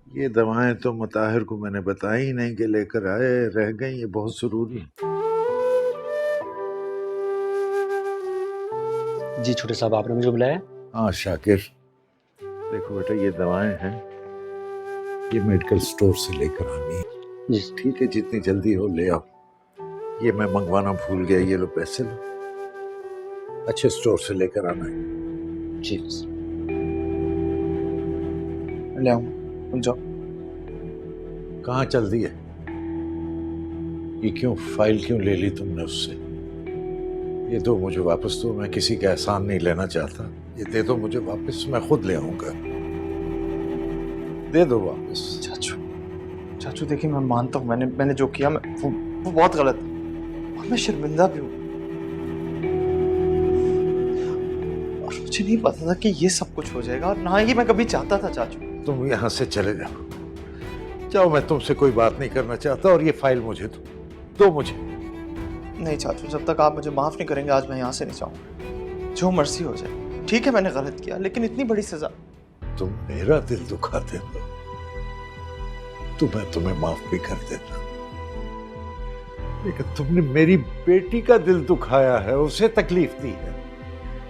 ये दवाएं तो मुताहिर को मैंने बताई ही नहीं कि लेकर आए, रह गई। ये बहुत जरूरी। जी छोटे साहब, आपने मुझे बुलाया? हाँ शाकिर, देखो बेटा, ये दवाएं हैं, ये मेडिकल स्टोर से लेकर आनी है। जी ठीक है, जितनी जल्दी हो ले आओ। ये मैं मंगवाना भूल गया, ये लो पैसे लो, अच्छे स्टोर से लेकर आना है। जी ले आऊंगा, तुम जाओ। कहाँ चल दी है? ये क्यों, फाइल क्यों ले ली तुमने उससे? ये दो मुझे वापस दो, मैं किसी का एहसान नहीं लेना चाहता। ये दे दो मुझे वापस, मैं खुद ले आऊंगा। दे दो वापस। चाचू, चाचू देखिए, मैं मानता हूँ मैंने जो किया वो बहुत गलत है और मैं शर्मिंदा भी हूँ। और मुझे नहीं पता था कि ये सब कुछ हो जाएगा, और ना ही मैं कभी चाहता था चाचू। तुम यहाँ से चले जाओ, जाओ, मैं तुमसे कोई बात नहीं करना चाहता। और ये फाइल मुझे दो मुझे। नहीं चाचू, जब तक आप मुझे माफ नहीं करेंगे आज मैं यहाँ से नहीं जाऊंगा। जो मर्जी हो जाए। ठीक है, मैंने गलत किया, लेकिन इतनी बड़ी सजा। तुम मेरा दिल दुखाते हो तो मैं तुम्हें माफ भी कर देता, लेकिन तुमने मेरी बेटी का दिल दुखाया है, उसे तकलीफ दी है,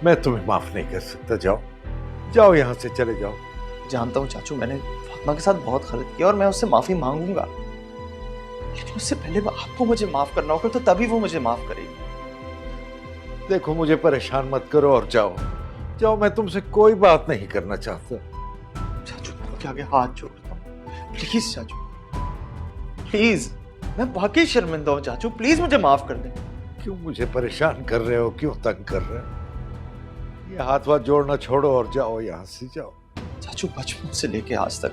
मैं तुम्हें माफ नहीं कर सकता। जाओ जाओ, यहां से चले जाओ। जानता हूँ चाचू, मैंने फातिमा के साथ बहुत गलत किया और मैं उससे माफी मांगूंगा, लेकिन उससे पहले आपको मुझे माफ करना होगा, तो तभी वो मुझे माफ करेगी। देखो, मुझे परेशान मत करो और जाओ जाओ, मैं तुमसे कोई बात नहीं करना चाहता। चाचू, आपके आगे हाथ जोड़ता हूँ, प्लीज चाचू, प्लीज। मैं वाकई शर्मिंदा हूँ चाचू, प्लीज मुझे माफ कर दें। क्यों मुझे परेशान कर रहे हो, क्यों तंग कर रहे हो? ये हाथ वाथ जोड़ना छोड़ो और जाओ, यहां से जाओ। चाचू, बचपन से लेके आज तक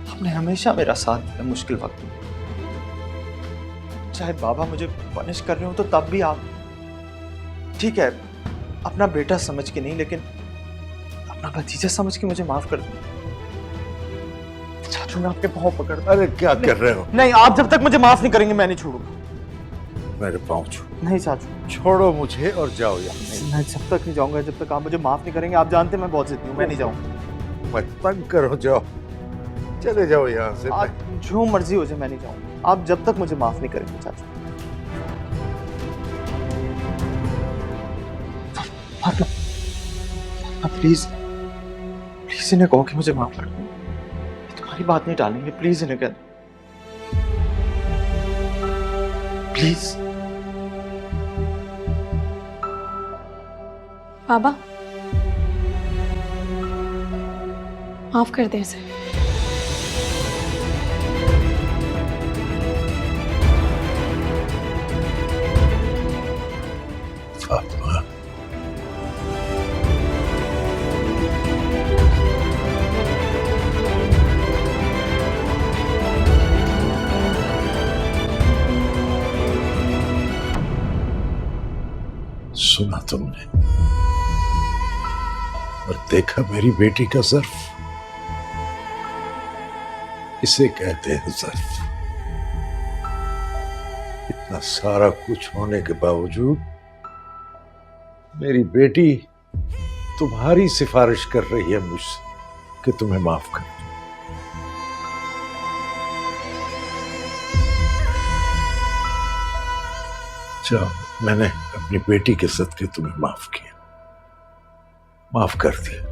आपने हमेशा मेरा साथ दिया मुश्किल वक्त में। चाहे बाबा मुझे पनिश कर रहे हो तो तब भी आप, ठीक है, अपना बेटा समझ के नहीं, लेकिन अपना भतीजा समझ के मुझे माफ कर दो। चाचू, मैं आपके पाँव पकड़। अरे क्या कर रहे हो? नहीं, आप जब तक मुझे माफ नहीं करेंगे मैं नहीं छोड़ूंगा। मेरे पाँव छोड़ो। नहीं चाचू, छोड़ो मुझे और जाओ यहाँ से। मैं जब तक नहीं जाऊंगा जब तक आप मुझे माफ नहीं करेंगे। आप जानते हैं मैं बहुत जिद्दी हूँ, मैं नहीं जाऊंगा। मत तंग करो, जाओ, चले जाओ यहाँ से। आप जो मर्जी हो जाए, मैं नहीं जाऊंगा आप जब तक मुझे माफ नहीं करेंगे। चाचू, प्लीज प्लीज इन्हें कहो कि मुझे माफ कर दो। तुम्हारी बात नहीं टालेंगे, प्लीज इन्हें कह दो, प्लीज। बाबा, माफ कर दे इसे। फातिमा, सुना तुमने और देखा मेरी बेटी का ज़र्फ? इसे कहते हैं ज़र्फ। इतना सारा कुछ होने के बावजूद मेरी बेटी तुम्हारी सिफारिश कर रही है मुझसे कि तुम्हें माफ कर दूं। जाओ, मैंने अपनी बेटी के सदके तुम्हें माफ किया, माफ कर दिया।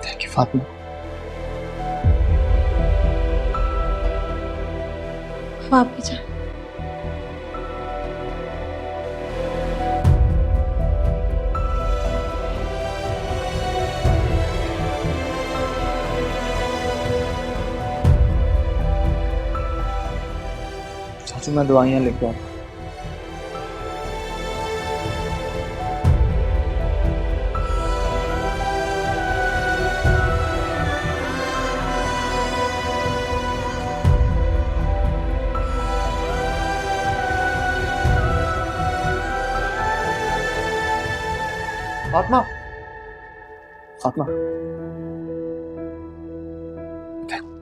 Thank you Fatima. अब आप भी जाएं। चाचू, मैं दवाइयाँ लेके आता हूँ। Fatima, Fatima,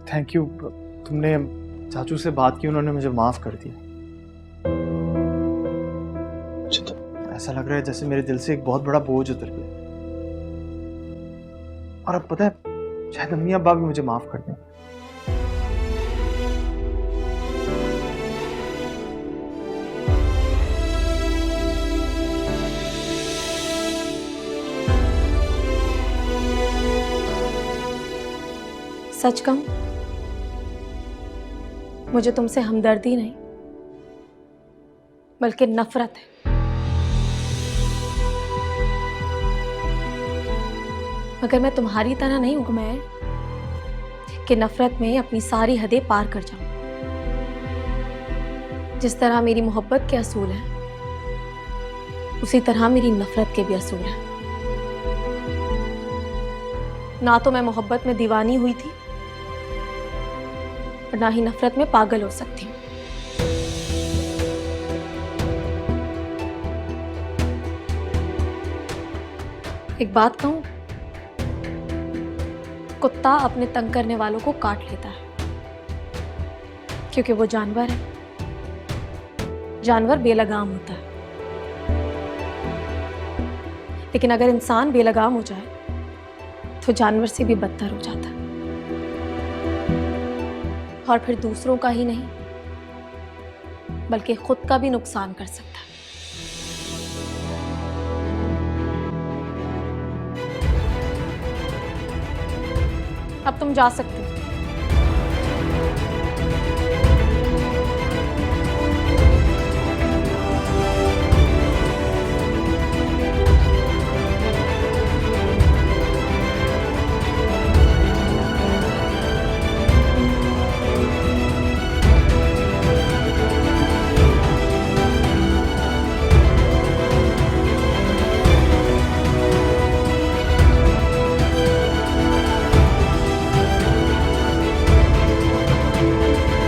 thank you. तुमने चाचू से बात की, उन्होंने मुझे माफ कर दिया। ऐसा लग रहा है जैसे मेरे दिल से एक बहुत बड़ा बोझ उतर गया। और अब पता है, शायद अम्मी अब्बा भी मुझे माफ कर दें। सच कहूं, मुझे तुमसे हमदर्दी नहीं बल्कि नफरत है। मगर मैं तुम्हारी तरह नहीं हूं मैं कि नफरत में अपनी सारी हदें पार कर जाऊं। जिस तरह मेरी मोहब्बत के असूल हैं, उसी तरह मेरी नफरत के भी असूल हैं। ना तो मैं मोहब्बत में दीवानी हुई थी और ना ही नफरत में पागल हो सकती हूँ। एक बात कहूं, कुत्ता अपने तंग करने वालों को काट लेता है क्योंकि वो जानवर है। जानवर बेलगाम होता है, लेकिन अगर इंसान बेलगाम हो जाए तो जानवर से भी बदतर हो जाता है और फिर दूसरों का ही नहीं बल्कि खुद का भी नुकसान कर सकता है। अब तुम जा सकते हो।